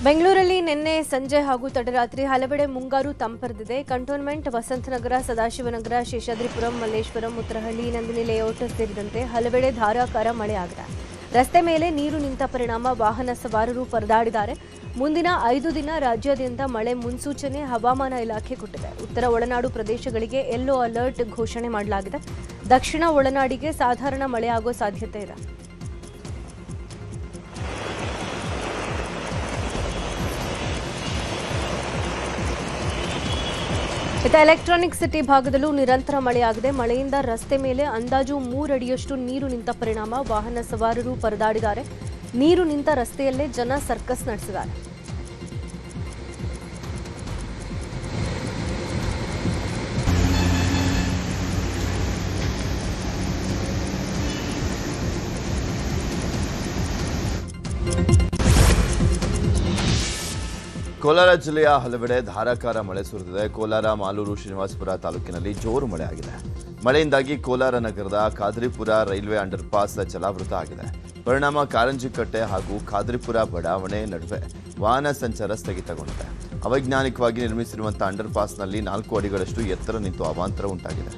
ಬೆಂಗಳೂರಲ್ಲಿ ನಿನ್ನೆ ಸಂಜೆ ಹಾಗೂ ತಡರಾತ್ರಿ ಹಲವೆಡೆ ಮುಂಗಾರು ತಂಪರೆದಿದೆ. ಕಂಟೋನ್ಮೆಂಟ್, ವಸಂತನಗರ, ಸದಾಶಿವನಗರ, ಶೇಷಾದ್ರಿಪುರಂ, ಮಲ್ಲೇಶ್ವರಂ, ಉತ್ತರಹಳ್ಳಿ, ನಂದಿನಿ ಲೇಔಟ್ ಸೇರಿದಂತೆ ಹಲವೆಡೆ ಧಾರಾಕಾರ ಮಳೆಯಾಗಿದೆ. ರಸ್ತೆ ಮೇಲೆ ನೀರು ನಿಂತ ಪರಿಣಾಮ ವಾಹನ ಸವಾರರು ಪರದಾಡಿದ್ದಾರೆ. ಮುಂದಿನ 5 ದಿನ ರಾಜ್ಯಾದ್ಯಂತ ಮಳೆ ಮುನ್ಸೂಚನೆ ಹವಾಮಾನ ಇಲಾಖೆ ಕೊಟ್ಟಿದೆ. ಉತ್ತರ ಒಳನಾಡು ಪ್ರದೇಶಗಳಿಗೆ ಯೆಲ್ಲೋ ಅಲರ್ಟ್ ಘೋಷಣೆ ಮಾಡಲಾಗಿದೆ. ದಕ್ಷಿಣ ಒಳನಾಡಿಗೆ ಸಾಧಾರಣ ಮಳೆಯಾಗುವ ಸಾಧ್ಯತೆ ಇದೆ. ಎಲೆಕ್ಟ್ರಾನಿಕ್ ಸಿಟಿ ಭಾಗದಲ್ಲೂ ನಿರಂತರ ಮಳೆಯಾಗಿದೆ. ಮಳೆಯಿಂದ ರಸ್ತೆ ಮೇಲೆ ಅಂದಾಜು 3 ಅಡಿಯಷ್ಟು ನೀರು ನಿಂತ ಪರಿಣಾಮ ವಾಹನ ಸವಾರರು ಪರದಾಡಿದ್ದಾರೆ. ನೀರು ನಿಂತ ರಸ್ತೆಯಲ್ಲೇ ಜನ ಸರ್ಕಸ್ ನಡೆಸಿದ್ದಾರೆ. ಕೋಲಾರ ಜಿಲ್ಲೆಯ ಹಲವೆಡೆ ಧಾರಾಕಾರ ಮಳೆ ಸುರಿದಿದೆ. ಕೋಲಾರ, ಮಾಲೂರು, ಶ್ರೀನಿವಾಸಪುರ ತಾಲೂಕಿನಲ್ಲಿ ಜೋರು ಮಳೆ ಆಗಿದೆ. ಮಳೆಯಿಂದಾಗಿ ಕೋಲಾರ ನಗರದ ಖಾದ್ರಿಪುರ ರೈಲ್ವೆ ಅಂಡರ್ ಪಾಸ್ ಜಲಾವೃತ ಆಗಿದೆ. ಪರಿಣಾಮ ಕಾರಂಜಿಕಟ್ಟೆ ಹಾಗೂ ಖಾದ್ರಿಪುರ ಬಡಾವಣೆ ನಡುವೆ ವಾಹನ ಸಂಚಾರ ಸ್ಥಗಿತಗೊಂಡಿದೆ. ಅವೈಜ್ಞಾನಿಕವಾಗಿ ನಿರ್ಮಿಸಿರುವಂತಹ ಅಂಡರ್ ಪಾಸ್ನಲ್ಲಿ 4 ಅಡಿಗಳಷ್ಟು ಎತ್ತರ ನಿಂತು ಅವಾಂತರ ಉಂಟಾಗಿದೆ.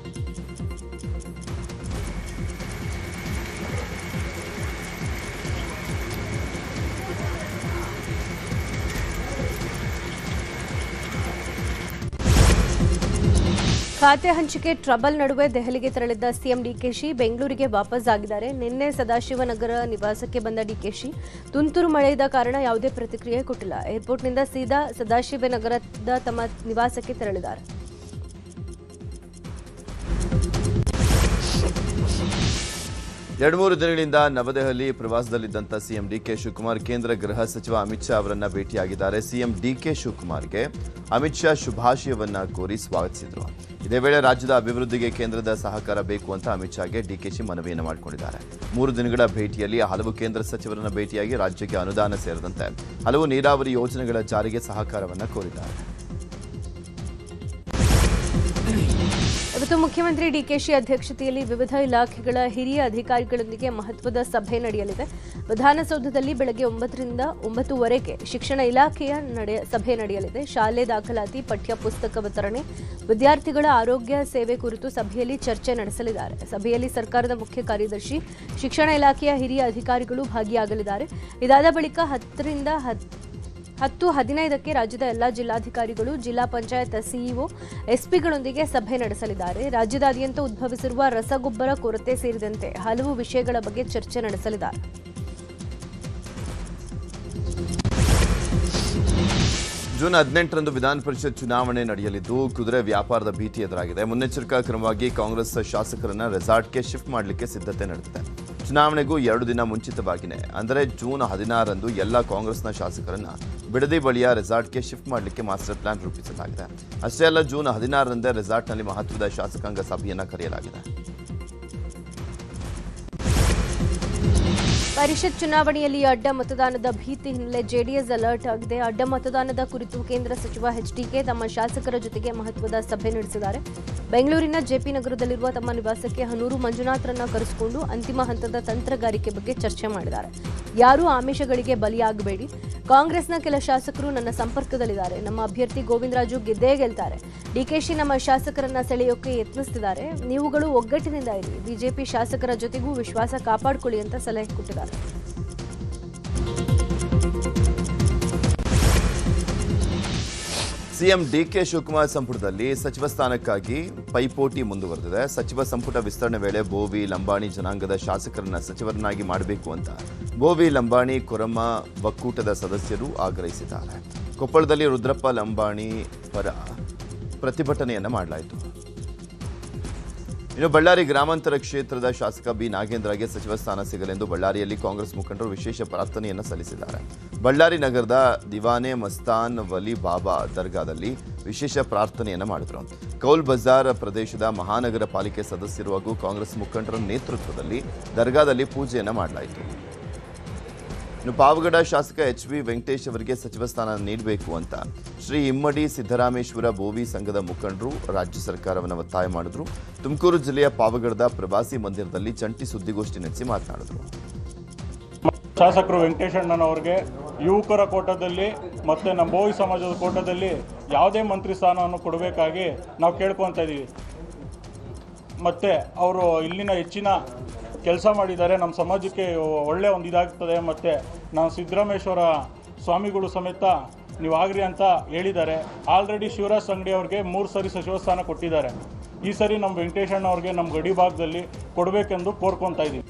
ಖಾತೆ ಹಂಚಿಕೆ ಟ್ರಬಲ್ ನಡುವೆ ದೆಹಲಿಗೆ ತೆರಳಿದ್ದ ಸಿಎಂ ಡಿಕೆಶಿ ಬೆಂಗಳೂರಿಗೆ ವಾಪಸ್ ಆಗಿದ್ದಾರೆ. ನಿನ್ನೆ ಸದಾಶಿವನಗರ ನಿವಾಸಕ್ಕೆ ಬಂದ ಡಿಕೆಶಿ ತುಂತುರು ಮಳೆಯಿದ್ದ ಕಾರಣ ಯಾವುದೇ ಪ್ರತಿಕ್ರಿಯೆ ಕೊಟ್ಟಿಲ್ಲ. ಏರ್ಪೋರ್ಟ್ನಿಂದ ಸೀದಾ ಸದಾಶಿವನಗರದ ತಮ್ಮ ನಿವಾಸಕ್ಕೆ ತೆರಳಿದ್ದಾರೆ. ಎರಡು 3 ದಿನಗಳಿಂದ ನವದೆಹಲಿ ಪ್ರವಾಸದಲ್ಲಿದ್ದಂಥ ಸಿಎಂ ಡಿಕೆ ಶಿವಕುಮಾರ್ ಕೇಂದ್ರ ಗೃಹ ಸಚಿವ ಅಮಿತ್ ಶಾ ಅವರನ್ನ ಭೇಟಿಯಾಗಿದ್ದಾರೆ. ಸಿಎಂ ಡಿಕೆ ಶಿವಕುಮಾರ್ಗೆ ಅಮಿತ್ ಶಾ ಶುಭಾಶಯವನ್ನ ಕೋರಿ ಸ್ವಾಗತಿಸಿದರು. ಇದೇ ವೇಳೆ ರಾಜ್ಯದ ಅಭಿವೃದ್ಧಿಗೆ ಕೇಂದ್ರದ ಸಹಕಾರ ಬೇಕು ಅಂತ ಅಮಿತ್ ಶಾಗೆ ಡಿಕೆಶಿ ಮನವಿಯನ್ನು ಮಾಡಿಕೊಂಡಿದ್ದಾರೆ. 3 ದಿನಗಳ ಭೇಟಿಯಲ್ಲಿ ಹಲವು ಕೇಂದ್ರ ಸಚಿವರನ್ನ ಭೇಟಿಯಾಗಿ ರಾಜ್ಯಕ್ಕೆ ಅನುದಾನ ಸೇರಿದಂತೆ ಹಲವು ನೀರಾವರಿ ಯೋಜನೆಗಳ ಜಾರಿಗೆ ಸಹಕಾರವನ್ನು ಕೋರಿದ್ದಾರೆ. ಇವತ್ತು ಮುಖ್ಯಮಂತ್ರಿ ಡಿಕೆಶಿ ಅಧ್ಯಕ್ಷತೆಯಲ್ಲಿ ವಿವಿಧ ಇಲಾಖೆಗಳ ಹಿರಿಯ ಅಧಿಕಾರಿಗಳೊಂದಿಗೆ ಮಹತ್ವದ ಸಭೆ ನಡೆಯಲಿದೆ. ವಿಧಾನಸೌಧದಲ್ಲಿ ಬೆಳಗ್ಗೆ 9 ರಿಂದ 9:30 ಶಿಕ್ಷಣ ಇಲಾಖೆಯ ಸಭೆ ನಡೆಯಲಿದೆ. ಶಾಲೆ ದಾಖಲಾತಿ, ಪಠ್ಯ ಪುಸ್ತಕ ವಿತರಣೆ, ವಿದ್ಯಾರ್ಥಿಗಳ ಆರೋಗ್ಯ ಸೇವೆ ಕುರಿತು ಸಭೆಯಲ್ಲಿ ಚರ್ಚೆ ನಡೆಸಲಿದ್ದಾರೆ. ಸಭೆಯಲ್ಲಿ ಸರ್ಕಾರದ ಮುಖ್ಯ ಕಾರ್ಯದರ್ಶಿ, ಶಿಕ್ಷಣ ಇಲಾಖೆಯ ಹಿರಿಯ ಅಧಿಕಾರಿಗಳು ಭಾಗಿಯಾಗಲಿದ್ದಾರೆ. ಇದಾದ ಬಳಿಕ 10-15ಕ್ಕೆ ರಾಜ್ಯದ ಎಲ್ಲಾ ಜಿಲ್ಲಾಧಿಕಾರಿಗಳು, ಜಿಲ್ಲಾ ಪಂಚಾಯತ್ ಸಿಇಒ, ಎಸ್ಪಿಗಳೊಂದಿಗೆ ಸಭೆ ನಡೆಸಲಿದ್ದಾರೆ. ರಾಜ್ಯದಾದ್ಯಂತ ಉದ್ಭವಿಸಿರುವ ರಸಗೊಬ್ಬರ ಕೊರತೆ ಸೇರಿದಂತೆ ಹಲವು ವಿಷಯಗಳ ಬಗ್ಗೆ ಚರ್ಚೆ ನಡೆಸಲಿದ್ದಾರೆ. ಜೂನ್ 18ರಂದು ವಿಧಾನ ಪರಿಷತ್ ಚುನಾವಣೆ ನಡೆಯಲಿದ್ದು ಕುದುರೆ ವ್ಯಾಪಾರದ ಭೀತಿ ಎದುರಾಗಿದೆ. ಮುನ್ನೆಚ್ಚರಿಕಾ ಕ್ರಮವಾಗಿ ಕಾಂಗ್ರೆಸ್ ಶಾಸಕರನ್ನ ರೆಸಾರ್ಟ್ಗೆ ಶಿಫ್ಟ್ ಮಾಡಲಿಕ್ಕೆ ಸಿದ್ಧತೆ ನಡೆದಿದೆ. ಚುನಾವಣೆಗೂ 2 ದಿನ ಮುಂಚಿತವಾಗಿಯೇ ಅಂದರೆ ಜೂನ್ 16ರಂದು ಎಲ್ಲ ಕಾಂಗ್ರೆಸ್ನ ಶಾಸಕರನ್ನ ಬಿಡದಿ ಬಳಿಯ ರೆಸಾರ್ಟ್ಗೆ ಶಿಫ್ಟ್ ಮಾಡಲಿಕ್ಕೆ ಮಾಸ್ಟರ್ ಪ್ಲಾನ್ ರೂಪಿಸಲಾಗಿದೆ. ಅಷ್ಟೇ ಅಲ್ಲ, ಜೂನ್ 16ರಂದೇ ರೆಸಾರ್ಟ್ನಲ್ಲಿ ಮಹತ್ವದ ಶಾಸಕಾಂಗ ಸಭೆಯನ್ನು ಕರೆಯಲಾಗಿದೆ. ಪರಿಷತ್ ಚುನಾವಣೆಯಲ್ಲಿ ಅಡ್ಡ ಮತದಾನದ ಭೀತಿ ಹಿನ್ನೆಲೆ ಜೆಡಿಎಸ್ ಅಲರ್ಟ್ ಆಗಿದೆ. ಅಡ್ಡ ಮತದಾನದ ಕುರಿತು ಕೇಂದ್ರ ಸಚಿವ ಎಚ್ಡಿಕೆ ತಮ್ಮ ಶಾಸಕರ ಜೊತೆಗೆ ಮಹತ್ವದ ಸಭೆ ನಡೆಸಿದ್ದಾರೆ. ಬೆಂಗಳೂರಿನ ಜೆಪಿ ನಗರದಲ್ಲಿರುವ ತಮ್ಮ ನಿವಾಸಕ್ಕೆ ಹನೂರು ಮಂಜುನಾಥ್ರನ್ನ ಕರೆಸಿಕೊಂಡು ಅಂತಿಮ ಹಂತದ ತಂತ್ರಗಾರಿಕೆ ಬಗ್ಗೆ ಚರ್ಚೆ ಮಾಡಿದ್ದಾರೆ. ಯಾರೂ ಆಮಿಷಗಳಿಗೆ ಬಲಿಯಾಗಬೇಡಿ. ಕಾಂಗ್ರೆಸ್ನ ಕೆಲ ಶಾಸಕರು ನನ್ನ ಸಂಪರ್ಕದಲ್ಲಿದ್ದಾರೆ. ನಮ್ಮ ಅಭ್ಯರ್ಥಿ ಗೋವಿಂದರಾಜು ಗೆದ್ದೇ ಗೆಲ್ತಾರೆ. ಡಿಕೆಶಿ ನಮ್ಮ ಶಾಸಕರನ್ನ ಸೆಳೆಯೋಕೆ ಯತ್ನಿಸುತ್ತಿದ್ದಾರೆ. ನೀವುಗಳು ಒಗ್ಗಟ್ಟಿನಿಂದ ಇರಿ. ಬಿಜೆಪಿ ಶಾಸಕರ ಜೊತೆಗೂ ವಿಶ್ವಾಸ ಕಾಪಾಡಿಕೊಳ್ಳಿ ಅಂತ ಸಲಹೆ ಕೊಟ್ಟಿದ್ದಾರೆ. ಸಿಎಂ ಡಿಕೆ ಶಿವಕುಮಾರ್ ಸಂಪುಟದಲ್ಲಿ ಸಚಿವ ಸ್ಥಾನಕ್ಕಾಗಿ ಪೈಪೋಟಿ ಮುಂದುವರೆದಿದೆ. ಸಚಿವ ಸಂಪುಟ ವಿಸ್ತರಣೆ ವೇಳೆ ಬೋವಿ, ಲಂಬಾಣಿ ಜನಾಂಗದ ಶಾಸಕರನ್ನ ಸಚಿವರನ್ನಾಗಿ ಮಾಡಬೇಕು ಅಂತ ಬೋವಿ, ಲಂಬಾಣಿ, ಕೊರಮ್ಮ ಒಕ್ಕೂಟದ ಸದಸ್ಯರು ಆಗ್ರಹಿಸಿದ್ದಾರೆ. ಕೊಪ್ಪಳದಲ್ಲಿ ರುದ್ರಪ್ಪ ಲಂಬಾಣಿ ಪರ ಪ್ರತಿಭಟನೆಯನ್ನ ಮಾಡಲಾಯಿತು. ಇನ್ನು ಬಳ್ಳಾರಿ ಗ್ರಾಮಾಂತರ ಕ್ಷೇತ್ರದ ಶಾಸಕ ಬಿ ನಾಗೇಂದ್ರಗೆ ಸಚಿವ ಸ್ಥಾನ ಸಿಗಲೆಂದು ಬಳ್ಳಾರಿಯಲ್ಲಿ ಕಾಂಗ್ರೆಸ್ ಮುಖಂಡರು ವಿಶೇಷ ಪ್ರಾರ್ಥನೆಯನ್ನು ಸಲ್ಲಿಸಿದ್ದಾರೆ. ಬಳ್ಳಾರಿ ನಗರದ ದಿವಾನೆ ಮಸ್ತಾನ್ ವಲಿ ಬಾಬಾ ದರ್ಗಾದಲ್ಲಿ ವಿಶೇಷ ಪ್ರಾರ್ಥನೆಯನ್ನು ಮಾಡಿದರು. ಕೌಲ್ ಬಜಾರ್ ಪ್ರದೇಶದ ಮಹಾನಗರ ಪಾಲಿಕೆ ಸದಸ್ಯರು ಹಾಗೂ ಕಾಂಗ್ರೆಸ್ ಮುಖಂಡರ ನೇತೃತ್ವದಲ್ಲಿ ದರ್ಗಾದಲ್ಲಿ ಪೂಜೆಯನ್ನು ಮಾಡಲಾಯಿತು. ಇನ್ನು ಪಾವಗಡ ಶಾಸಕ ಎಚ್.ವಿ. ವೆಂಕಟೇಶ್ ಅವರಿಗೆ ಸಚಿವ ಸ್ಥಾನ ನೀಡಬೇಕು ಅಂತ ಶ್ರೀ ಇಮ್ಮಡಿ ಸಿದ್ದರಾಮೇಶ್ವರ ಬೋವಿ ಸಂಘದ ಮುಖಂಡರು ರಾಜ್ಯ ಸರ್ಕಾರವನ್ನು ಒತ್ತಾಯ ಮಾಡಿದ್ರು. ತುಮಕೂರು ಜಿಲ್ಲೆಯ ಪಾವಗಡದ ಪ್ರವಾಸಿ ಮಂದಿರದಲ್ಲಿ ಜಂಟಿ ಸುದ್ದಿಗೋಷ್ಠಿ ನಡೆಸಿ ಮಾತನಾಡಿದರು. ಶಾಸಕರು ವೆಂಕಟೇಶಣ್ಣನವ್ರಿಗೆ ಯುವಕರ ಕೋಟದಲ್ಲಿ ಮತ್ತು ನಮ್ಮ ಬೋವಿ ಸಮಾಜದ ಕೋಟದಲ್ಲಿ ಯಾವುದೇ ಮಂತ್ರಿ ಸ್ಥಾನವನ್ನು ಕೊಡಬೇಕಾಗಿ ನಾವು ಕೇಳ್ಕೊತಾ ಇದ್ದೀವಿ. ಮತ್ತು ಅವರು ಇಲ್ಲಿನ ಹೆಚ್ಚಿನ ಕೆಲಸ ಮಾಡಿದ್ದಾರೆ, ನಮ್ಮ ಸಮಾಜಕ್ಕೆ ಒಳ್ಳೆಯ ಒಂದು ಇದಾಗ್ತದೆ. ಮತ್ತು ನಾವು ಸಿದ್ದರಾಮೇಶ್ವರ ಸ್ವಾಮಿಗಳು ಸಮೇತ ನೀವು ಆಗ್ರಿ ಅಂತ ಹೇಳಿದ್ದಾರೆ. ಆಲ್ರೆಡಿ ಶಿವರಾಜ್ ಸಂಗಡಿ ಅವ್ರಿಗೆ 3 ಸರಿ ಸಚಿವ ಸ್ಥಾನ ಕೊಟ್ಟಿದ್ದಾರೆ. ಈ ಸರಿ ನಮ್ಮ ವೆಂಕಟೇಶಣ್ಣವ್ರಿಗೆ ನಮ್ಮ ಗಡಿ ಭಾಗದಲ್ಲಿ ಕೊಡಬೇಕೆಂದು ಕೋರ್ಕೊತಾ ಇದ್ದೀವಿ.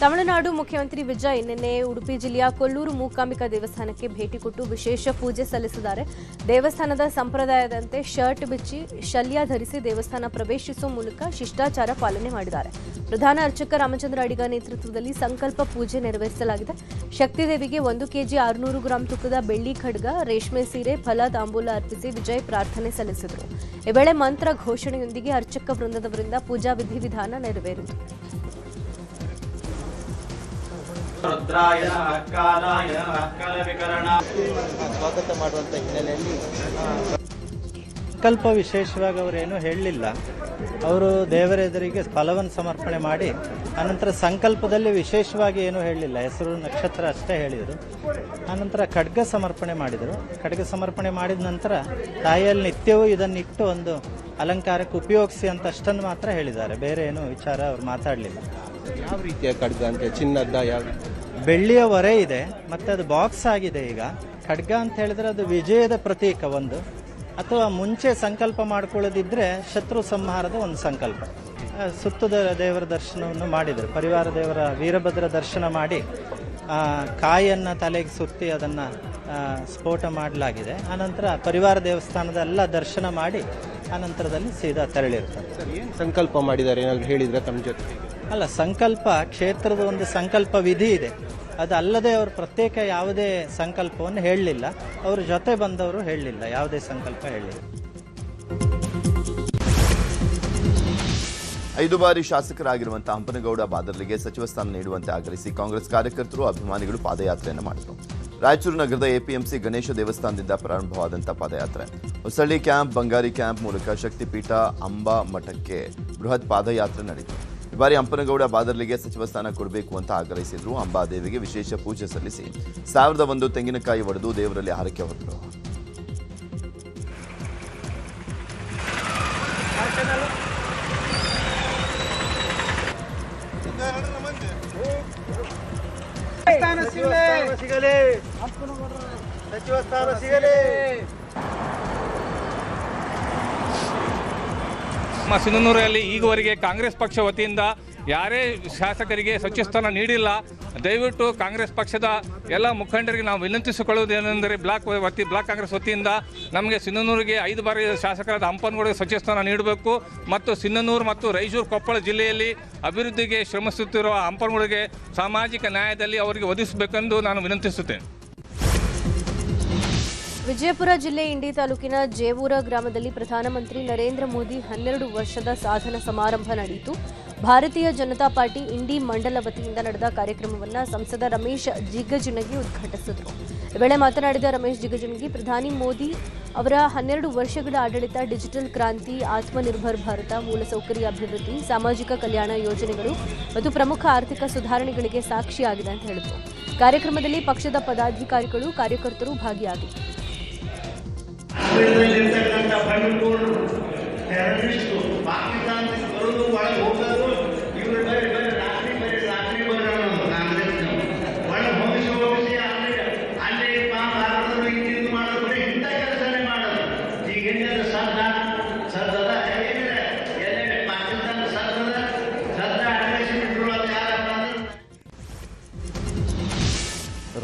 ತಮಿಳುನಾಡು ಮುಖ್ಯಮಂತ್ರಿ ವಿಜಯ್ ನಿನ್ನೆ ಉಡುಪಿ ಜಿಲ್ಲೆಯ ಕೊಲ್ಲೂರು ಮೂಕಾಂಬಿಕಾ ದೇವಸ್ಥಾನಕ್ಕೆ ಭೇಟಿ ಕೊಟ್ಟು ವಿಶೇಷ ಪೂಜೆ ಸಲ್ಲಿಸಿದ್ದಾರೆ. ದೇವಸ್ಥಾನದ ಸಂಪ್ರದಾಯದಂತೆ ಶರ್ಟ್ ಬಿಚ್ಚಿ ಶಲ್ಯ ಧರಿಸಿ ದೇವಸ್ಥಾನ ಪ್ರವೇಶಿಸುವ ಮೂಲಕ ಶಿಷ್ಟಾಚಾರ ಪಾಲನೆ ಮಾಡಿದ್ದಾರೆ. ಪ್ರಧಾನ ಅರ್ಚಕ ರಾಮಚಂದ್ರ ಅಡಿಗ ನೇತೃತ್ವದಲ್ಲಿ ಸಂಕಲ್ಪ ಪೂಜೆ ನೆರವೇರಿಸಲಾಗಿದೆ. ಶಕ್ತಿದೇವಿಗೆ 1 ಕೆಜಿ 600 ಗ್ರಾಂ ತೂಕದ ಬೆಳ್ಳಿ ಖಡ್ಗ, ರೇಷ್ಮೆ ಸೀರೆ, ಫಲ ತಾಂಬೂಲ ಅರ್ಪಿಸಿ ವಿಜಯ್ ಪ್ರಾರ್ಥನೆ ಸಲ್ಲಿಸಿದರು. ಈ ವೇಳೆ ಮಂತ್ರ ಘೋಷಣೆಯೊಂದಿಗೆ ಅರ್ಚಕ ವೃಂದದವರಿಂದ ಪೂಜಾ ವಿಧಿವಿಧಾನ ನೆರವೇರಿತು. ಸ್ವಾಗತ ಮಾಡುವಂಥ ಹಿನ್ನೆಲೆಯಲ್ಲಿ ಸಂಕಲ್ಪ ವಿಶೇಷವಾಗಿ ಅವರೇನು ಹೇಳಲಿಲ್ಲ. ಅವರು ದೇವರ ಎದುರಿಗೆ ಫಲವನ್ನು ಸಮರ್ಪಣೆ ಮಾಡಿ ಆನಂತರ ಸಂಕಲ್ಪದಲ್ಲಿ ವಿಶೇಷವಾಗಿ ಏನೂ ಹೇಳಲಿಲ್ಲ, ಹೆಸರು ನಕ್ಷತ್ರ ಅಷ್ಟೇ ಹೇಳಿದರು. ಆನಂತರ ಖಡ್ಗ ಸಮರ್ಪಣೆ ಮಾಡಿದರು. ಖಡ್ಗ ಸಮರ್ಪಣೆ ಮಾಡಿದ ನಂತರ ತಾಯಿಯಲ್ಲಿ ನಿತ್ಯವೂ ಇದನ್ನಿಟ್ಟು ಒಂದು ಅಲಂಕಾರಕ್ಕೆ ಉಪಯೋಗಿಸಿ ಅಂತ ಅಷ್ಟನ್ನು ಮಾತ್ರ ಹೇಳಿದ್ದಾರೆ. ಬೇರೆ ಏನು ವಿಚಾರ ಅವ್ರು ಮಾತಾಡಲಿಲ್ಲ. ಯಾವ ರೀತಿಯ ಖಡ್ಗ ಅಂತ? ಚಿನ್ನದ? ಯಾವ ಬೆಳ್ಳಿಯ ಹೊರೆ ಇದೆ ಮತ್ತು ಅದು ಬಾಕ್ಸ್ ಆಗಿದೆ. ಈಗ ಖಡ್ಗ ಅಂತ ಹೇಳಿದ್ರೆ ಅದು ವಿಜಯದ ಪ್ರತೀಕ ಒಂದು, ಅಥವಾ ಮುಂಚೆ ಸಂಕಲ್ಪ ಮಾಡ್ಕೊಳ್ಳೋದಿದ್ರೆ ಶತ್ರು ಸಂಹಾರದ ಒಂದು ಸಂಕಲ್ಪ. ಸುತ್ತದ ದೇವರ ದರ್ಶನವನ್ನು ಮಾಡಿದರು. ಪರಿವಾರ ದೇವರ ವೀರಭದ್ರ ದರ್ಶನ ಮಾಡಿ ಕಾಯನ್ನು ತಲೆಗೆ ಸುತ್ತಿ ಅದನ್ನು ಸ್ಫೋಟ ಮಾಡಲಾಗಿದೆ. ಆನಂತರ ಪರಿವಾರ ದೇವಸ್ಥಾನದ ಎಲ್ಲ ದರ್ಶನ ಮಾಡಿ ಆನಂತರದಲ್ಲಿ ಸೀದಾ ತೆರಳಿರ್ತಾರೆ. ಸರ್, ಏನು ಸಂಕಲ್ಪ ಮಾಡಿದ್ದಾರೆ ಏನಾದ್ರು ಹೇಳಿದ್ರೆ ತಮ್ಮ ಜೊತೆ? ಅಲ್ಲ, ಸಂಕಲ್ಪ ಕ್ಷೇತ್ರದ ಒಂದು ಸಂಕಲ್ಪ ವಿಧಿ ಇದೆ. ಅದಲ್ಲದೆ ಅವರು ಪ್ರತ್ಯೇಕ ಯಾವುದೇ ಸಂಕಲ್ಪವನ್ನು ಹೇಳಲಿಲ್ಲ. ಅವ್ರ ಜೊತೆ ಬಂದವರು ಹೇಳಲಿಲ್ಲ, ಯಾವುದೇ ಸಂಕಲ್ಪ ಹೇಳಲಿಲ್ಲ. 5 ಬಾರಿ ಶಾಸಕರಾಗಿರುವಂತಹ ಹಂಪನಗೌಡ ಬಾದರ್ಲಿಗೆ ಸಚಿವ ಸ್ಥಾನ ನೀಡುವಂತೆ ಆಗ್ರಹಿಸಿ ಕಾಂಗ್ರೆಸ್ ಕಾರ್ಯಕರ್ತರು ಅಭಿಮಾನಿಗಳು ಪಾದಯಾತ್ರೆಯನ್ನು ಮಾಡಿದರು. ರಾಯಚೂರು ನಗರದ ಎಪಿಎಂಸಿ ಗಣೇಶ ದೇವಸ್ಥಾನದಿಂದ ಪ್ರಾರಂಭವಾದಂಥ ಪಾದಯಾತ್ರೆ ಹೊಸಳ್ಳಿ ಕ್ಯಾಂಪ್, ಬಂಗಾರಿ ಕ್ಯಾಂಪ್ ಮೂಲಕ ಶಕ್ತಿಪೀಠ ಅಂಬಾ ಮಠಕ್ಕೆ ಬೃಹತ್ ಪಾದಯಾತ್ರೆ ನಡೆಯಿತು. ಈ ಬಾರಿ ಹಂಪನಗೌಡ ಬಾದರ್ಲಿಗೆ ಸಚಿವ ಸ್ಥಾನ ಕೊಡಬೇಕು ಅಂತ ಆಗ್ರಹಿಸಿದ್ರು. ಅಂಬಾದೇವಿಗೆ ವಿಶೇಷ ಪೂಜೆ ಸಲ್ಲಿಸಿ 1001 ತೆಂಗಿನಕಾಯಿ ಒಡೆದು ದೇವರಲ್ಲಿ ಹರಕೆ ಹೊತ್ತರು. ನಮ್ಮ ಸಿಂಧನೂರಲ್ಲಿ ಈವರೆಗೆ ಕಾಂಗ್ರೆಸ್ ಪಕ್ಷ ವತಿಯಿಂದ ಯಾರೇ ಶಾಸಕರಿಗೆ ಸಚಿವ ಸ್ಥಾನ ನೀಡಿಲ್ಲ. ದಯವಿಟ್ಟು ಕಾಂಗ್ರೆಸ್ ಪಕ್ಷದ ಎಲ್ಲ ಮುಖಂಡರಿಗೆ ನಾವು ವಿನಂತಿಸಿಕೊಳ್ಳುವುದೇನೆಂದರೆ ಬ್ಲಾಕ್ ಕಾಂಗ್ರೆಸ್ ವತಿಯಿಂದ ನಮಗೆ ಸಿಂಧನೂರಿಗೆ 5 ಬಾರಿ ಶಾಸಕರಾದ ಹಂಪನಗೌಡರಿಗೆ ಸಚಿವ ಸ್ಥಾನ ನೀಡಬೇಕು ಮತ್ತು ಸಿಂಧನೂರು ಮತ್ತು ರಾಯಚೂರು ಕೊಪ್ಪಳ ಜಿಲ್ಲೆಯಲ್ಲಿ ಅಭಿವೃದ್ಧಿಗೆ ಶ್ರಮಿಸುತ್ತಿರುವ ಹಂಪನಗೌಡರಿಗೆ ಸಾಮಾಜಿಕ ನ್ಯಾಯದಲ್ಲಿ ಅವರಿಗೆ ಒದಗಿಸಬೇಕೆಂದು ನಾನು ವಿನಂತಿಸುತ್ತೇನೆ. ವಿಜಯಪುರ ಜಿಲ್ಲೆ ಇಂಡಿ ತಾಲೂಕಿನ ಜೇವೂರ ಗ್ರಾಮದಲ್ಲಿ ಪ್ರಧಾನಮಂತ್ರಿ ನರೇಂದ್ರ ಮೋದಿ 12 ವರ್ಷದ ಸಾಧನಾ ಸಮಾರಂಭ ನಡೆಯಿತು. ಭಾರತೀಯ ಜನತಾ ಪಾರ್ಟಿ ಇಂಡಿ ಮಂಡಲ ವತಿಯಿಂದ ನಡೆದ ಕಾರ್ಯಕ್ರಮವನ್ನು ಸಂಸದ ರಮೇಶ್ ಜಿಗಜಿಣಗಿ ಉದ್ಘಾಟಿಸಿದರು. ಈ ವೇಳೆ ಮಾತನಾಡಿದ ರಮೇಶ್ ಜಿಗಜಿಣಗಿ, ಪ್ರಧಾನಿ ಮೋದಿ ಅವರ 12 ವರ್ಷಗಳ ಆಡಳಿತ ಡಿಜಿಟಲ್ ಕ್ರಾಂತಿ, ಆತ್ಮನಿರ್ಭರ್ ಭಾರತ, ಮೂಲಸೌಕರ್ಯ ಅಭಿವೃದ್ಧಿ, ಸಾಮಾಜಿಕ ಕಲ್ಯಾಣ ಯೋಜನೆಗಳು ಮತ್ತು ಪ್ರಮುಖ ಆರ್ಥಿಕ ಸುಧಾರಣೆಗಳಿಗೆ ಸಾಕ್ಷಿಯಾಗಿದೆ ಅಂತ ಹೇಳಿದರು. ಕಾರ್ಯಕ್ರಮದಲ್ಲಿ ಪಕ್ಷದ ಪದಾಧಿಕಾರಿಗಳು, ಕಾರ್ಯಕರ್ತರು ಭಾಗಿಯಾಗಿದ್ದರು.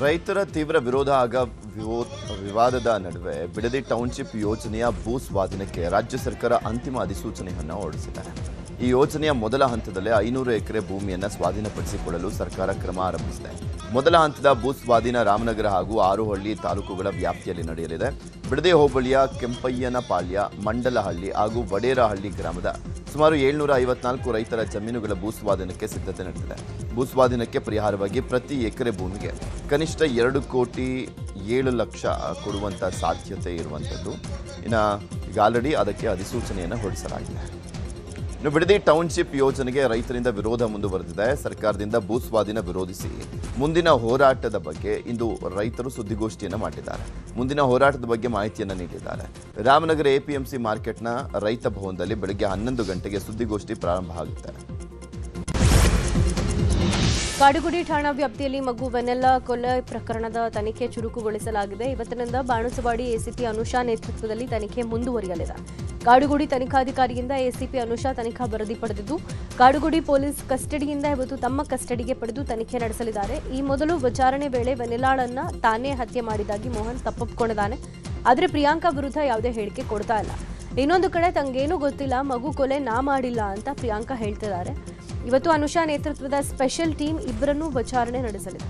ರೈತರ ತೀವ್ರ ವಿರೋಧ ವಿವಾದದ ನಡುವೆ ಬಿಡದಿ ಟೌನ್ಶಿಪ್ ಯೋಜನೆಯ ಭೂ ಸ್ವಾಧೀನಕ್ಕೆ ರಾಜ್ಯ ಸರ್ಕಾರ ಅಂತಿಮ ಅಧಿಸೂಚನೆಯನ್ನು ಹೊರಡಿಸಿದೆ. ಈ ಯೋಜನೆಯ ಮೊದಲ ಹಂತದಲ್ಲೇ 500 ಎಕರೆ ಭೂಮಿಯನ್ನು ಸ್ವಾಧೀನಪಡಿಸಿಕೊಳ್ಳಲು ಸರ್ಕಾರ ಕ್ರಮ ಆರಂಭಿಸಿದೆ. ಮೊದಲ ಹಂತದ ಭೂ ಸ್ವಾಧೀನ ರಾಮನಗರ ಹಾಗೂ ಆರುಹಳ್ಳಿ ತಾಲೂಕುಗಳ ವ್ಯಾಪ್ತಿಯಲ್ಲಿ ನಡೆಯಲಿದೆ. ಬಿಡದಿ ಹೋಬಳಿಯ ಕೆಂಪಯ್ಯನಪಾಳ್ಯ, ಮಂಡಲಹಳ್ಳಿ ಹಾಗೂ ವಡೇರಹಳ್ಳಿ ಗ್ರಾಮದ ಸುಮಾರು 754 ರೈತರ ಜಮೀನುಗಳ ಭೂಸ್ವಾಧೀನಕ್ಕೆ ಸಿದ್ಧತೆ ನಡೆದಿದೆ. ಭೂಸ್ವಾಧೀನಕ್ಕೆ ಪರಿಹಾರವಾಗಿ ಪ್ರತಿ ಎಕರೆ ಭೂಮಿಗೆ ಕನಿಷ್ಠ 2,07,00,000 ಕೊಡುವಂಥ ಸಾಧ್ಯತೆ ಇರುವಂಥದ್ದು. ಇನ್ನು ಈಗ ಆಲ್ರೆಡಿ ಅದಕ್ಕೆ ಅಧಿಸೂಚನೆಯನ್ನು ಹೊರಡಿಸಲಾಗಿದೆ. ಇನ್ನು ಬಿಡದಿ ಟೌನ್ಶಿಪ್ ಯೋಜನೆಗೆ ರೈತರಿಂದ ವಿರೋಧ ಮುಂದುವರೆದಿದೆ. ಸರ್ಕಾರದಿಂದ ಭೂಸ್ವಾಧೀನ ವಿರೋಧಿಸಿ ಮುಂದಿನ ಹೋರಾಟದ ಬಗ್ಗೆ ಇಂದು ರೈತರು ಸುದ್ದಿಗೋಷ್ಠಿಯನ್ನು ಮಾಡಿದ್ದಾರೆ. ಮುಂದಿನ ಹೋರಾಟದ ಬಗ್ಗೆ ಮಾಹಿತಿಯನ್ನು ನೀಡಿದ್ದಾರೆ. ರಾಮನಗರ ಎಪಿಎಂಸಿ ಮಾರ್ಕೆಟ್ನ ರೈತ ಭವನದಲ್ಲಿ ಬೆಳಗ್ಗೆ 11 ಗಂಟೆಗೆ ಸುದ್ದಿಗೋಷ್ಠಿ ಪ್ರಾರಂಭ ಆಗುತ್ತೆ. ಕಾಡುಗುಡಿ ಠಾಣಾ ವ್ಯಾಪ್ತಿಯಲ್ಲಿ ಮಗು ವೆನೆಲ್ಲಾ ಕೊಲೆ ಪ್ರಕರಣದ ತನಿಖೆ ಚುರುಕುಗೊಳಿಸಲಾಗಿದೆ. ಇವತ್ತಿನಿಂದ ಬಾಣಸವಾಡಿ ಎಸಿಪಿ ಅನುಷಾ ನೇತೃತ್ವದಲ್ಲಿ ತನಿಖೆ ಮುಂದುವರಿಯಲಿದೆ. ಕಾಡುಗುಡಿ ತನಿಖಾಧಿಕಾರಿಯಿಂದ ಎಸಿಪಿ ಅನುಷಾ ತನಿಖಾ ವರದಿ ಪಡೆದಿದ್ದು, ಕಾಡುಗುಡಿ ಪೊಲೀಸ್ ಕಸ್ಟಡಿಯಿಂದ ಇವತ್ತು ತಮ್ಮ ಕಸ್ಟಡಿಗೆ ಪಡೆದು ತನಿಖೆ ನಡೆಸಲಿದ್ದಾರೆ. ಈ ಮೊದಲು ವಿಚಾರಣೆ ವೇಳೆ ವೆನೆಲ್ಲಾಳನ್ನ ತಾನೇ ಹತ್ಯೆ ಮಾಡಿದಾಗಿ ಮೋಹನ್ ತಪ್ಪೊಪ್ಪಿಕೊಂಡಿದ್ದಾನೆ. ಆದರೆ ಪ್ರಿಯಾಂಕಾ ವಿರುದ್ಧ ಯಾವುದೇ ಹೇಳಿಕೆ ಕೊಡ್ತಾ ಇಲ್ಲ. ಇನ್ನೊಂದು ಕಡೆ ತಂಗೇನೂ ಗೊತ್ತಿಲ್ಲ, ಮಗು ಕೊಲೆ ನಾ ಮಾಡಿಲ್ಲ ಅಂತ ಪ್ರಿಯಾಂಕಾ ಹೇಳ್ತಿದ್ದಾರೆ. ಇವತ್ತು ಅನುಷಾ ನೇತೃತ್ವದ ಸ್ಪೆಷಲ್ ಟೀಮ್ ಇಬ್ಬರನ್ನೂ ವಿಚಾರಣೆ ನಡೆಸಲಿದೆ.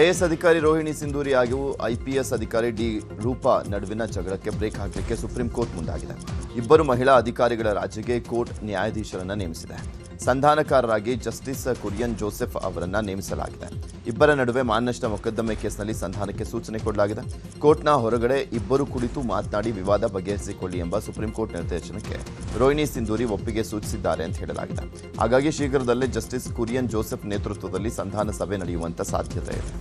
ಐಎಎಸ್ ಅಧಿಕಾರಿ ರೋಹಿಣಿ ಸಿಂಧೂರಿ ಹಾಗೂ ಐಪಿಎಸ್ ಅಧಿಕಾರಿ ಡಿ ರೂಪಾ ನಡುವಿನ ಜಗಳಕ್ಕೆ ಬ್ರೇಕ್ ಹಾಕಲಿಕ್ಕೆ ಸುಪ್ರೀಂ ಕೋರ್ಟ್ ಮುಂದಾಗಿದೆ. ಇಬ್ಬರು ಮಹಿಳಾ ಅಧಿಕಾರಿಗಳ ರಾಜಿಗೆ ಕೋರ್ಟ್ ನ್ಯಾಯಾಧೀಶರನ್ನು ನೇಮಿಸಿದೆ. ಸಂಧಾನಕಾರರಾಗಿ ಜಸ್ಟಿಸ್ ಕುರಿಯನ್ ಜೋಸೆಫ್ ಅವರನ್ನ ನೇಮಿಸಲಾಗಿದೆ. ಇಬ್ಬರ ನಡುವೆ ಮಾನನಷ್ಟ ಮೊಕದ್ದಮೆ ಕೇಸ್ನಲ್ಲಿ ಸಂಧಾನಕ್ಕೆ ಸೂಚನೆ ಕೊಡಲಾಗಿದೆ. ಕೋರ್ಟ್ನ ಹೊರಗಡೆ ಇಬ್ಬರು ಕುಳಿತು ಮಾತನಾಡಿ ವಿವಾದ ಬಗೆಹರಿಸಿಕೊಳ್ಳಿ ಎಂಬ ಸುಪ್ರೀಂ ಕೋರ್ಟ್ ನಿರ್ದೇಶನಕ್ಕೆ ರೋಹಿಣಿ ಸಿಂಧೂರಿ ಒಪ್ಪಿಗೆ ಸೂಚಿಸಿದ್ದಾರೆ ಅಂತ ಹೇಳಲಾಗಿದೆ. ಹಾಗಾಗಿ ಶೀಘ್ರದಲ್ಲೇ ಜಸ್ಟಿಸ್ ಕುರಿಯನ್ ಜೋಸೆಫ್ ನೇತೃತ್ವದಲ್ಲಿ ಸಂಧಾನ ಸಭೆ ನಡೆಯುವಂತ ಸಾಧ್ಯತೆ ಇದೆ.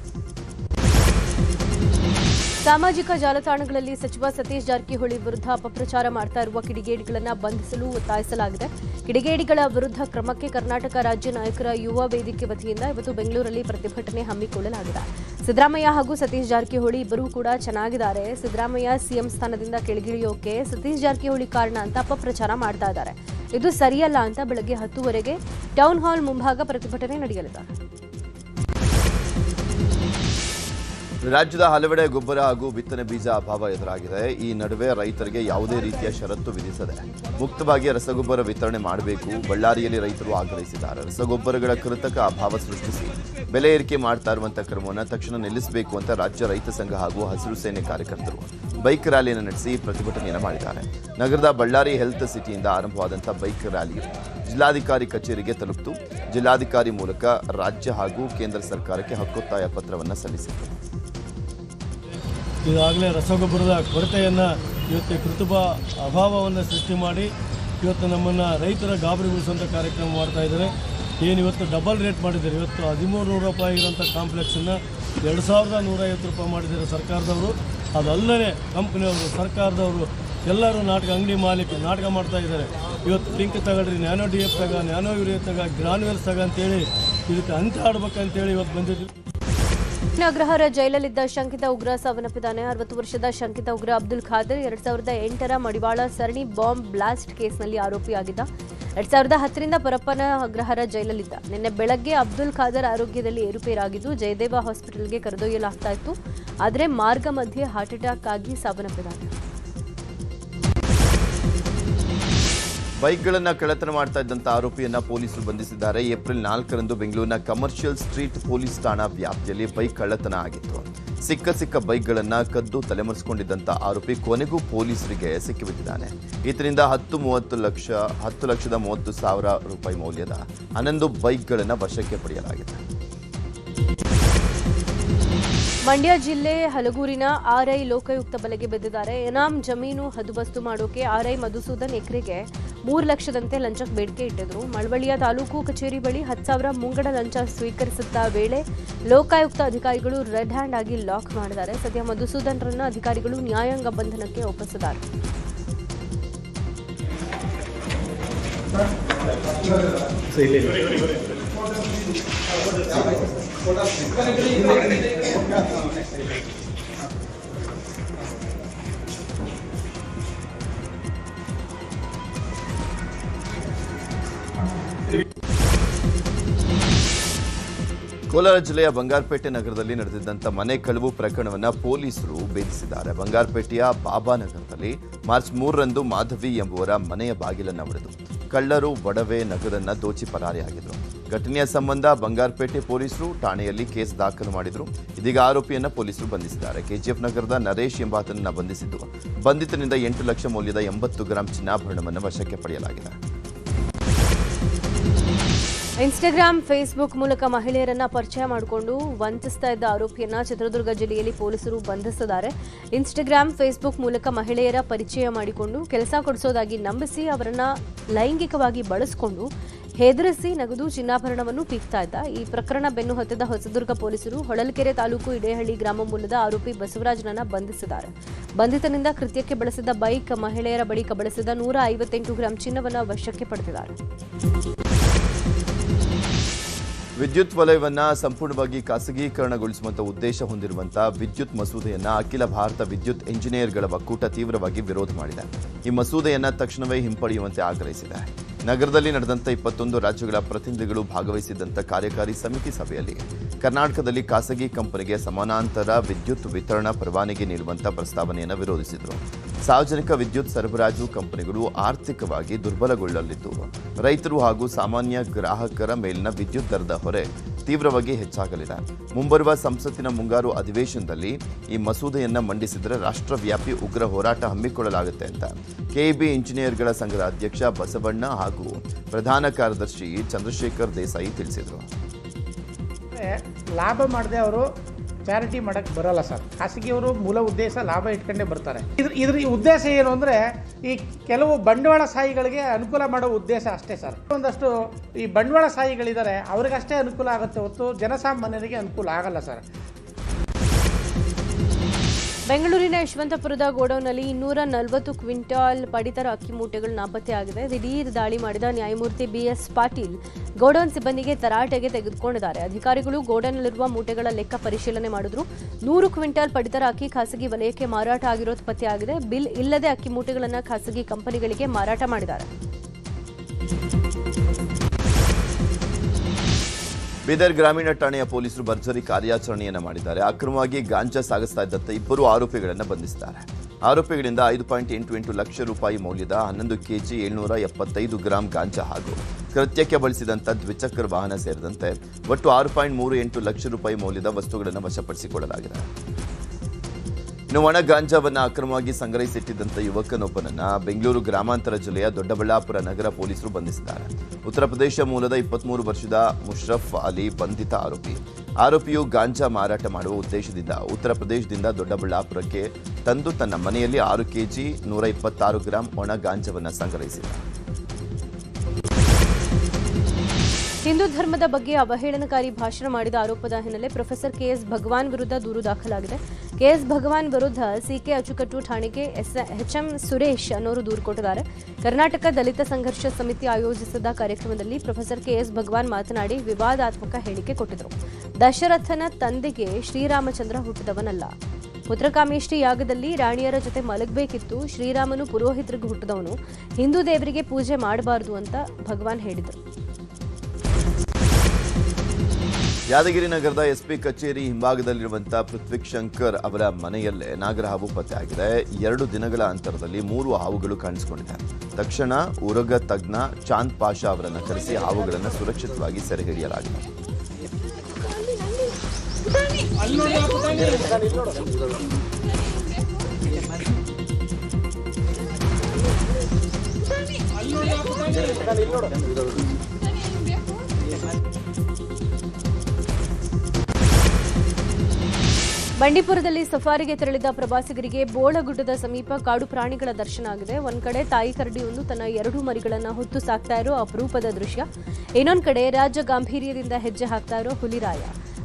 ಸಾಮಾಜಿಕ ಜಾಲತಾಣಗಳಲ್ಲಿ ಸಚಿವ ಸತೀಶ್ ಜಾರಕಿಹೊಳಿ ವಿರುದ್ಧ ಅಪಪ್ರಚಾರ ಮಾಡ್ತಾ ಇರುವ ಕಿಡಿಗೇಡಿಗಳನ್ನು ಬಂಧಿಸಲು ಒತ್ತಾಯಿಸಲಾಗಿದೆ. ಕಿಡಿಗೇಡಿಗಳ ವಿರುದ್ಧ ಕ್ರಮಕ್ಕೆ ಕರ್ನಾಟಕ ರಾಜ್ಯ ನಾಯಕರ ಯುವ ವೇದಿಕೆ ವತಿಯಿಂದ ಇವತ್ತು ಬೆಂಗಳೂರಲ್ಲಿ ಪ್ರತಿಭಟನೆ ಹಮ್ಮಿಕೊಳ್ಳಲಾಗಿದೆ. ಸಿದ್ದರಾಮಯ್ಯ ಹಾಗೂ ಸತೀಶ್ ಜಾರಕಿಹೊಳಿ ಇಬ್ಬರೂ ಕೂಡ ಚೆನ್ನಾಗಿದ್ದಾರೆ. ಸಿದ್ದರಾಮಯ್ಯ ಸಿಎಂ ಸ್ಥಾನದಿಂದ ಕೆಳಗಿಳಿಯೋಕೆ ಸತೀಶ್ ಜಾರಕಿಹೊಳಿ ಕಾರಣ ಅಂತ ಅಪಪ್ರಚಾರ ಮಾಡ್ತಾ ಇದ್ದಾರೆ. ಇದು ಸರಿಯಲ್ಲ ಅಂತ ಬೆಳಗ್ಗೆ 10 ಟೌನ್ ಹಾಲ್ ಮುಂಭಾಗ ಪ್ರತಿಭಟನೆ ನಡೆಯಲಿದೆ. ರಾಜ್ಯದ ಹಲವೆಡೆ ಗೊಬ್ಬರ ಹಾಗೂ ಬಿತ್ತನೆ ಬೀಜ ಅಭಾವ ಎದುರಾಗಿದೆ. ಈ ನಡುವೆ ರೈತರಿಗೆ ಯಾವುದೇ ರೀತಿಯ ಷರತ್ತು ವಿಧಿಸದೆ ಮುಕ್ತವಾಗಿ ರಸಗೊಬ್ಬರ ವಿತರಣೆ ಮಾಡಬೇಕು ಬಳ್ಳಾರಿಯಲ್ಲಿ ರೈತರು ಆಗ್ರಹಿಸಿದ್ದಾರೆ. ರಸಗೊಬ್ಬರಗಳ ಕೃತಕ ಅಭಾವ ಸೃಷ್ಟಿಸಿ ಬೆಲೆ ಏರಿಕೆ ಮಾಡ್ತಾ ಇರುವಂತಹ ಕ್ರಮವನ್ನು ತಕ್ಷಣ ನಿಲ್ಲಿಸಬೇಕು ಅಂತ ರಾಜ್ಯ ರೈತ ಸಂಘ ಹಾಗೂ ಹಸಿರು ಸೇನೆ ಕಾರ್ಯಕರ್ತರು ಬೈಕ್ ರ್ಯಾಲಿಯನ್ನು ನಡೆಸಿ ಪ್ರತಿಭಟನೆಯನ್ನು ಮಾಡಿದ್ದಾರೆ. ನಗರದ ಬಳ್ಳಾರಿ ಹೆಲ್ತ್ ಸಿಟಿಯಿಂದ ಆರಂಭವಾದಂತಹ ಬೈಕ್ ರ್ಯಾಲಿ ಜಿಲ್ಲಾಧಿಕಾರಿ ಕಚೇರಿಗೆ ತಲುಪಿತು. ಜಿಲ್ಲಾಧಿಕಾರಿ ಮೂಲಕ ರಾಜ್ಯ ಹಾಗೂ ಕೇಂದ್ರ ಸರ್ಕಾರಕ್ಕೆ ಹಕ್ಕೊತ್ತಾಯ ಪತ್ರವನ್ನು ಸಲ್ಲಿಸಿತು. ಈಗಾಗಲೇ ರಸಗೊಬ್ಬರದ ಕೊರತೆಯನ್ನು ಇವತ್ತು ಕೃತಕ ಅಭಾವವನ್ನು ಸೃಷ್ಟಿ ಮಾಡಿ ಇವತ್ತು ನಮ್ಮನ್ನು ರೈತರ ಗಾಬರಿಗೊಳಿಸುವಂಥ ಕಾರ್ಯಕ್ರಮ ಮಾಡ್ತಾ ಇದ್ದಾರೆ. ಏನು ಇವತ್ತು ಡಬಲ್ ರೇಟ್ ಮಾಡಿದ್ದಾರೆ. ಇವತ್ತು 1300 ರೂಪಾಯಿ ಇರೋಂಥ ಕಾಂಪ್ಲೆಕ್ಸನ್ನು 2150 ರೂಪಾಯಿ ಮಾಡಿದ್ದಾರೆ ಸರ್ಕಾರದವರು. ಅದಲ್ಲದೆ ಕಂಪ್ನಿಯವರು, ಸರ್ಕಾರದವರು ಎಲ್ಲರೂ ಅಂಗಡಿ ಮಾಲೀಕರು ನಾಟಕ ಮಾಡ್ತಾ ಇದ್ದಾರೆ. ಇವತ್ತು ಲಿಂಕ್ ತಗೊಳ್ರಿ, ನ್ಯಾನೋ DF ತಗ, ನ್ಯಾನೋ ಯೂರಿಯಾ ತಗ, ಗ್ರಾನ್ಯುವೆಲ್ಸ್ ತಗ ಅಂತೇಳಿ ಇದಕ್ಕೆ ಅಂತ್ಯ ಆಡ್ಬೇಕಂತೇಳಿ ಇವತ್ತು ಬಂದಿದ್ದೀವಿ. ಅಗ್ರಹಾರ ಜೈಲಲ್ಲಿದ್ದ ಶಂಕಿತ ಉಗ್ರ ಸಾವನ್ನಪ್ಪಿದ್ದಾನೆ. 60 ವರ್ಷದ ಶಂಕಿತ ಉಗ್ರ ಅಬ್ದುಲ್ ಖಾದರ್ 2008ರ ಮಡಿವಾಳ ಸರಣಿ ಬಾಂಬ್ ಬ್ಲಾಸ್ಟ್ ಕೇಸ್ನಲ್ಲಿ ಆರೋಪಿಯಾಗಿದ್ದ. 2010ರಿಂದ ಪರಪ್ಪನ ಅಗ್ರಹಾರ ಜೈಲಲ್ಲಿದ್ದ. ನಿನ್ನೆ ಬೆಳಗ್ಗೆ ಅಬ್ದುಲ್ ಖಾದರ್ ಆರೋಗ್ಯದಲ್ಲಿ ಏರುಪೇರಾಗಿದ್ದು ಜಯದೇವ ಹಾಸ್ಪಿಟಲ್ಗೆ ಕರೆದೊಯ್ಯಲಾಗ್ತಾ ಇತ್ತು. ಆದರೆ ಮಾರ್ಗ ಮಧ್ಯೆ ಹಾರ್ಟ್ ಅಟ್ಯಾಕ್ ಆಗಿ ಸಾವನ್ನಪ್ಪಿದ್ದಾನೆ. ಬೈಕ್ಗಳನ್ನು ಕಳ್ಳತನ ಮಾಡ್ತಾ ಇದ್ದಂಥ ಆರೋಪಿಯನ್ನ ಪೊಲೀಸರು ಬಂಧಿಸಿದ್ದಾರೆ. ಏಪ್ರಿಲ್ 4ರಂದು ಬೆಂಗಳೂರಿನ ಕಮರ್ಷಿಯಲ್ ಸ್ಟ್ರೀಟ್ ಪೊಲೀಸ್ ಠಾಣಾ ವ್ಯಾಪ್ತಿಯಲ್ಲಿ ಬೈಕ್ ಕಳ್ಳತನ ಆಗಿತ್ತು. ಸಿಕ್ಕ ಬೈಕ್ಗಳನ್ನು ಕದ್ದು ತಲೆಮರೆಸಿಕೊಂಡಿದ್ದಂಥ ಆರೋಪಿ ಕೊನೆಗೂ ಪೊಲೀಸರಿಗೆ ಸಿಕ್ಕಿಬಿದ್ದಿದ್ದಾನೆ. ಈತನಿಂದ 10 ಲಕ್ಷದ 30 ಸಾವಿರ ರೂಪಾಯಿ ಮೌಲ್ಯದ 11 ಬೈಕ್ಗಳನ್ನು ವಶಕ್ಕೆ ಪಡೆಯಲಾಗಿದೆ. ಮಂಡ್ಯ ಜಿಲ್ಲೆ ಹಲಗೂರಿನ ಆರ್ಐ ಲೋಕಾಯುಕ್ತ ಬಲೆಗೆ ಬಿದ್ದಿದ್ದಾರೆ. ಎನಾಮ್ ಜಮೀನು ಹದ್ದುಬಸ್ತು ಮಾಡೋಕೆ ಆರ್ಐ ಮಧುಸೂದನ್ ಎಕರೆಗೆ 3 ಲಕ್ಷದಂತೆ ಲಂಚಕ್ಕೆ ಬೇಡಿಕೆ ಇಟ್ಟಿದ್ರು. ಮಳವಳ್ಳಿಯ ತಾಲೂಕು ಕಚೇರಿ ಬಳಿ 10,000 ಮುಂಗಡ ಲಂಚ ಸ್ವೀಕರಿಸುತ್ತಾ ವೇಳೆ ಲೋಕಾಯುಕ್ತ ಅಧಿಕಾರಿಗಳು ರೆಡ್ ಹ್ಯಾಂಡ್ ಆಗಿ ಲಾಕ್ ಮಾಡಿದ್ದಾರೆ. ಸದ್ಯ ಮಧುಸೂದನ್ರನ್ನ ಅಧಿಕಾರಿಗಳು ನ್ಯಾಯಾಂಗ ಬಂಧನಕ್ಕೆ ಒಪ್ಪಿಸಿದ್ದಾರೆ. ಕೋಲಾರ ಜಿಲ್ಲೆಯ ಬಂಗಾರಪೇಟೆ ನಗರದಲ್ಲಿ ನಡೆದಿದ್ದಂಥ ಮನೆ ಕಳವು ಪ್ರಕರಣವನ್ನು ಪೊಲೀಸರು ಭೇದಿಸಿದ್ದಾರೆ. ಬಂಗಾರಪೇಟೆಯ ಬಾಬಾನಗರದಲ್ಲಿ ಮಾರ್ಚ್ 3ರಂದು ಮಾಧವಿ ಎಂಬುವರ ಮನೆಯ ಬಾಗಿಲನ್ನು ಒಡೆದು ಕಳ್ಳರು ಒಡವೆ ನಗದನ್ನು ದೋಚಿ ಪರಾರಿಯಾಗಿದ್ದರು. ಘಟನೆಯ ಸಂಬಂಧ ಬಂಗಾರಪೇಟೆ ಪೊಲೀಸರು ಠಾಣೆಯಲ್ಲಿ ಕೇಸ್ ದಾಖಲು ಮಾಡಿದ್ರು. ಇದೀಗ ಆರೋಪಿಯನ್ನ ಪೊಲೀಸರು ಬಂಧಿಸಿದ್ದಾರೆ. ಕೆಜಿಎಫ್ ನಗರದ ನರೇಶ್ ಎಂಬಾತನನ್ನ ಬಂಧಿಸಿದ್ದು ಬಂಧಿತನಿಂದ 8 ಲಕ್ಷ ಮೌಲ್ಯದ 80 ಗ್ರಾಂ ಚಿನ್ನಾಭರಣವನ್ನು ವಶಕ್ಕೆ ಪಡೆಯಲಾಗಿದೆ. ಇನ್ಸ್ಟಾಗ್ರಾಮ್ ಫೇಸ್ಬುಕ್ ಮೂಲಕ ಮಹಿಳೆಯರನ್ನ ಪರಿಚಯ ಮಾಡಿಕೊಂಡು ವಂಚಿಸ್ತಾ ಇದ್ದ ಆರೋಪಿಯನ್ನ ಚಿತ್ರದುರ್ಗ ಜಿಲ್ಲೆಯಲ್ಲಿ ಪೊಲೀಸರು ಬಂಧಿಸಿದ್ದಾರೆ. ಇನ್ಸ್ಟಾಗ್ರಾಮ್ ಫೇಸ್ಬುಕ್ ಮೂಲಕ ಮಹಿಳೆಯರ ಪರಿಚಯ ಮಾಡಿಕೊಂಡು ಕೆಲಸ ಕೊಡಿಸೋದಾಗಿ ನಂಬಿಸಿ ಅವರನ್ನ ಲೈಂಗಿಕವಾಗಿ ಬಳಸಿಕೊಂಡು ಹೆದರಿಸಿ ನಗದು ಚಿನ್ನಾಭರಣವನ್ನು ಪೀಕ್ತಾ ಇದ್ದ. ಈ ಪ್ರಕರಣ ಬೆನ್ನು ಹತ್ತಿದ ಹೊಸದುರ್ಗ ಪೊಲೀಸರು ಹೊಳಲ್ಕೆರೆ ತಾಲೂಕು ಇಡೇಹಳ್ಳಿ ಗ್ರಾಮ ಮೂಲದ ಆರೋಪಿ ಬಸವರಾಜನನ್ನ ಬಂಧಿಸಿದ್ದಾರೆ. ಬಂಧಿತನಿಂದ ಕೃತ್ಯಕ್ಕೆ ಬಳಸಿದ ಬೈಕ್, ಮಹಿಳೆಯರ ಬಳಿ ಕಬಳಿಸಿದ 158 ಗ್ರಾಂ ಚಿನ್ನವನ್ನು ವಶಕ್ಕೆ ಪಡೆದಿದ್ದಾರೆ. ವಿದ್ಯುತ್ ವಲಯವನ್ನ ಸಂಪೂರ್ಣವಾಗಿ ಖಾಸಗೀಕರಣಗೊಳಿಸುವಂತ ಉದ್ದೇಶ ಹೊಂದಿರುವಂತಹ ವಿದ್ಯುತ್ ಮಸೂದೆಯನ್ನ ಅಖಿಲ ಭಾರತ ವಿದ್ಯುತ್ ಇಂಜಿನಿಯರ್ಗಳ ಒಕ್ಕೂಟ ತೀವ್ರವಾಗಿ ವಿರೋಧ ಮಾಡಿದೆ. ಈ ಮಸೂದೆಯನ್ನ ತಕ್ಷಣವೇ ಹಿಂಪಡೆಯುವಂತೆ ಆಗ್ರಹಿಸಿದೆ. ನಗರದಲ್ಲಿ ನಡೆದಂತ 21 ರಾಜ್ಯಗಳ ಪ್ರತಿನಿಧಿಗಳು ಭಾಗವಹಿಸಿದ್ದಂಥ ಕಾರ್ಯಕಾರಿ ಸಮಿತಿ ಸಭೆಯಲ್ಲಿ ಕರ್ನಾಟಕದಲ್ಲಿ ಖಾಸಗಿ ಕಂಪನಿಗೆ ಸಮಾನಾಂತರ ವಿದ್ಯುತ್ ವಿತರಣಾ ಪರವಾನಗಿ ನೀಡುವಂತ ಪ್ರಸ್ತಾವನೆಯನ್ನು ವಿರೋಧಿಸಿದರು. ಸಾರ್ವಜನಿಕ ವಿದ್ಯುತ್ ಸರಬರಾಜು ಕಂಪನಿಗಳು ಆರ್ಥಿಕವಾಗಿ ದುರ್ಬಲಗೊಳ್ಳಲಿದ್ದು ರೈತರು ಹಾಗೂ ಸಾಮಾನ್ಯ ಗ್ರಾಹಕರ ಮೇಲಿನ ವಿದ್ಯುತ್ ದರದ ಹೊರೆ ತೀವ್ರವಾಗಿ ಹೆಚ್ಚಾಗಲಿದೆ. ಮುಂಬರುವ ಸಂಸತ್ತಿನ ಮುಂಗಾರು ಅಧಿವೇಶನದಲ್ಲಿ ಈ ಮಸೂದೆಯನ್ನ ಮಂಡಿಸಿದರೆ ರಾಷ್ಟ್ರವ್ಯಾಪಿ ಉಗ್ರ ಹೋರಾಟ ಹಮ್ಮಿಕೊಳ್ಳಲಾಗುತ್ತೆ ಅಂತ ಕೆಇಬಿ ಇಂಜಿನಿಯರ್ಗಳ ಸಂಘದ ಅಧ್ಯಕ್ಷ ಬಸವಣ್ಣ ಹಾಗೂ ಪ್ರಧಾನ ಕಾರ್ಯದರ್ಶಿ ಚಂದ್ರಶೇಖರ್ ದೇಸಾಯಿ ತಿಳಿಸಿದರು. ಲಾಭ ಮಾಡದೆ ಅವರು ಚಾರಿಟಿ ಮಾಡಕ್ಕೆ ಬರಲ್ಲ ಸರ್. ಖಾಸಗಿಯವರು ಮೂಲ ಉದ್ದೇಶ ಲಾಭ ಇಟ್ಕೊಂಡೇ ಬರ್ತಾರೆ. ಇದ್ರ ಉದ್ದೇಶ ಏನು ಅಂದರೆ ಈ ಕೆಲವು ಬಂಡವಾಳಶಾಹಿಗಳಿಗೆ ಅನುಕೂಲ ಮಾಡೋ ಉದ್ದೇಶ ಅಷ್ಟೇ ಸರ್. ಒಂದಷ್ಟು ಈ ಬಂಡವಾಳಶಾಹಿಗಳಿದ್ದಾರೆ, ಅವ್ರಿಗಷ್ಟೇ ಅನುಕೂಲ ಆಗುತ್ತೆ ಹೊತ್ತು ಜನಸಾಮಾನ್ಯರಿಗೆ ಅನುಕೂಲ ಆಗಲ್ಲ ಸರ್. ಬೆಂಗಳೂರಿನ ಯಶವಂತಪುರದ ಗೋಡೌನ್ನಲ್ಲಿ 240 ಕ್ವಿಂಟಾಲ್ ಪಡಿತರ ಅಕ್ಕಿ ಮೂಟೆಗಳು ನಾಪತ್ತೆಯಾಗಿದೆ. ದಿಢೀರ್ ದಾಳಿ ಮಾಡಿದ ನ್ಯಾಯಮೂರ್ತಿ ಬಿಎಸ್ ಪಾಟೀಲ್ ಗೋಡೌನ್ ಸಿಬ್ಬಂದಿಗೆ ತರಾಟೆಗೆ ತೆಗೆದುಕೊಂಡಿದ್ದಾರೆ. ಅಧಿಕಾರಿಗಳು ಗೋಡೌನ್ನಲ್ಲಿರುವ ಮೂಟೆಗಳ ಲೆಕ್ಕ ಪರಿಶೀಲನೆ ಮಾಡಿದ್ರು. 100 ಕ್ವಿಂಟಾಲ್ ಪಡಿತರ ಅಕ್ಕಿ ಖಾಸಗಿ ವಲಯಕ್ಕೆ ಮಾರಾಟ ಆಗಿರೋದು ಪತ್ತೆಯಾಗಿದೆ. ಬಿಲ್ ಇಲ್ಲದೆ ಅಕ್ಕಿ ಮೂಟೆಗಳನ್ನು ಖಾಸಗಿ ಕಂಪನಿಗಳಿಗೆ ಮಾರಾಟ ಮಾಡಿದ್ದಾರೆ. ಬೀದರ್ ಗ್ರಾಮೀಣ ಠಾಣೆಯ ಪೊಲೀಸರು ಭರ್ಜರಿ ಕಾರ್ಯಾಚರಣೆಯನ್ನು ಮಾಡಿದ್ದಾರೆ. ಅಕ್ರಮವಾಗಿ ಗಾಂಜಾ ಸಾಗಿಸ್ತಾ ಇದ್ದಂಥ 2 ಆರೋಪಿಗಳನ್ನು ಬಂಧಿಸಿದ್ದಾರೆ. ಆರೋಪಿಗಳಿಂದ 5.88 ಲಕ್ಷ ರೂಪಾಯಿ ಮೌಲ್ಯದ 11 ಕೆಜಿ 775 ಗ್ರಾಂ ಗಾಂಜಾ ಹಾಗೂ ಕೃತ್ಯಕ್ಕೆ ಬಳಸಿದಂಥ ದ್ವಿಚಕ್ರ ವಾಹನ ಸೇರಿದಂತೆ ಒಟ್ಟು 6.38 ಲಕ್ಷ ರೂಪಾಯಿ ಮೌಲ್ಯದ ವಸ್ತುಗಳನ್ನು ವಶಪಡಿಸಿಕೊಳ್ಳಲಾಗಿದೆ. ಇನ್ನು ಒಣ ಗಾಂಜಾವನ್ನು ಅಕ್ರಮವಾಗಿ ಸಂಗ್ರಹಿಸಿಟ್ಟಿದ್ದಂಥ ಯುವಕನೊಬ್ಬನನ್ನ ಬೆಂಗಳೂರು ಗ್ರಾಮಾಂತರ ಜಿಲ್ಲೆಯ ದೊಡ್ಡಬಳ್ಳಾಪುರ ನಗರ ಪೊಲೀಸರು ಬಂಧಿಸಿದ್ದಾರೆ. ಉತ್ತರ ಪ್ರದೇಶ ಮೂಲದ 23 ವರ್ಷದ ಮುಷ್ರಫ್ ಅಲಿ ಬಂಧಿತ ಆರೋಪಿ. ಆರೋಪಿಯು ಗಾಂಜಾ ಮಾರಾಟ ಮಾಡುವ ಉದ್ದೇಶದಿಂದ ಉತ್ತರ ಪ್ರದೇಶದಿಂದ ದೊಡ್ಡಬಳ್ಳಾಪುರಕ್ಕೆ ತಂದು ತನ್ನ ಮನೆಯಲ್ಲಿ 6 ಕೆಜಿ 126 ಗ್ರಾಂ ಒಣ ಗಾಂಜಾವನ್ನು ಸಂಗ್ರಹಿಸಿದ. ಹಿಂದೂ ಧರ್ಮದ ಬಗ್ಗೆ ಅವಹೇಳನಕಾರಿ ಭಾಷಣ ಮಾಡಿದ ಆರೋಪದ ಹಿನ್ನೆಲೆ ಪ್ರೊಫೆಸರ್ ಕೆಎಸ್ ಭಗವಾನ್ ವಿರುದ್ಧ ದೂರು ದಾಖಲಾಗಿದೆ. ಕೆಎಸ್ ಭಗವಾನ್ ವಿರುದ್ಧ ಸಿಕೆ ಅಚ್ಚುಕಟ್ಟು ಠಾಣೆಗೆ ಎಚ್ಎಂ ಸುರೇಶ್ ಅನ್ನೋರು ದೂರು ಕೊಟ್ಟಿದ್ದಾರೆ. ಕರ್ನಾಟಕ ದಲಿತ ಸಂಘರ್ಷ ಸಮಿತಿ ಆಯೋಜಿಸಿದ ಕಾರ್ಯಕ್ರಮದಲ್ಲಿ ಪ್ರೊಫೆಸರ್ ಕೆಎಸ್ ಭಗವಾನ್ ಮಾತನಾಡಿ ವಿವಾದಾತ್ಮಕ ಹೇಳಿಕೆ ಕೊಟ್ಟಿದ್ದರು. ದಶರಥನ ತಂದೆಗೆ ಶ್ರೀರಾಮಚಂದ್ರ ಹುಟ್ಟಿದವನಲ್ಲ. ಪುತ್ರಕಾಮೇಷ್ಟಿ ಯಾಗದಲ್ಲಿ ರಾಣಿಯರ ಜೊತೆ ಮಲಗಬೇಕಿತ್ತು. ಶ್ರೀರಾಮನು ಪುರೋಹಿತರಿಗೆ ಹುಟ್ಟಿದವನು. ಹಿಂದೂ ದೇವರಿಗೆ ಪೂಜೆ ಮಾಡಬಾರದು ಅಂತ ಭಗವಾನ್ ಹೇಳಿದರು. ಯಾದಗಿರಿ ನಗರದ ಎಸ್ಪಿ ಕಚೇರಿ ಹಿಂಭಾಗದಲ್ಲಿರುವಂತಹ ಪೃಥ್ವಿ ಶಂಕರ್ ಅವರ ಮನೆಯಲ್ಲೇ ನಾಗರಹಾವು ಪತ್ತೆಯಾಗಿದೆ. 2 ದಿನಗಳ ಅಂತರದಲ್ಲಿ 3 ಹಾವುಗಳು ಕಾಣಿಸಿಕೊಂಡಿದೆ. ತಕ್ಷಣ ಉರಗ ತಜ್ಞ ಚಾಂದ್ ಪಾಷಾ ಅವರನ್ನು ಕರೆಸಿ ಹಾವುಗಳನ್ನು ಸುರಕ್ಷಿತವಾಗಿ ಸೆರೆ ಹಿಡಿಯಲಾಗಿದೆ. ಬಂಡೀಪುರದಲ್ಲಿ ಸಫಾರಿಗೆ ತೆರಳಿದ ಪ್ರವಾಸಿಗರಿಗೆ ಬೋಳಗುಡ್ಡದ ಸಮೀಪ ಕಾಡು ಪ್ರಾಣಿಗಳ ದರ್ಶನ ಆಗಿದೆ. ಒಂದ್ ಕಡೆ ತಾಯಿ ಕರಡಿಯೊಂದು ತನ್ನ 2 ಮರಿಗಳನ್ನ ಹೊತ್ತು ಸಾಕ್ತಾ ಇರೋ ಅಪರೂಪದ ದೃಶ್ಯ. ಇನ್ನೊಂದ್ ಕಡೆ ರಾಜ ಗಾಂಭೀರ್ಯದಿಂದ ಹೆಜ್ಜೆ ಹಾಕ್ತಾ ಇರೋ ಹುಲಿರಾಯ.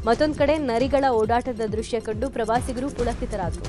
ಮತ್ತೊಂದ್ ಕಡೆ ನರಿಗಳ ಓಡಾಟದ ದೃಶ್ಯ ಕಂಡು ಪ್ರವಾಸಿಗರು ಪುಳಕಿತರಾದರು.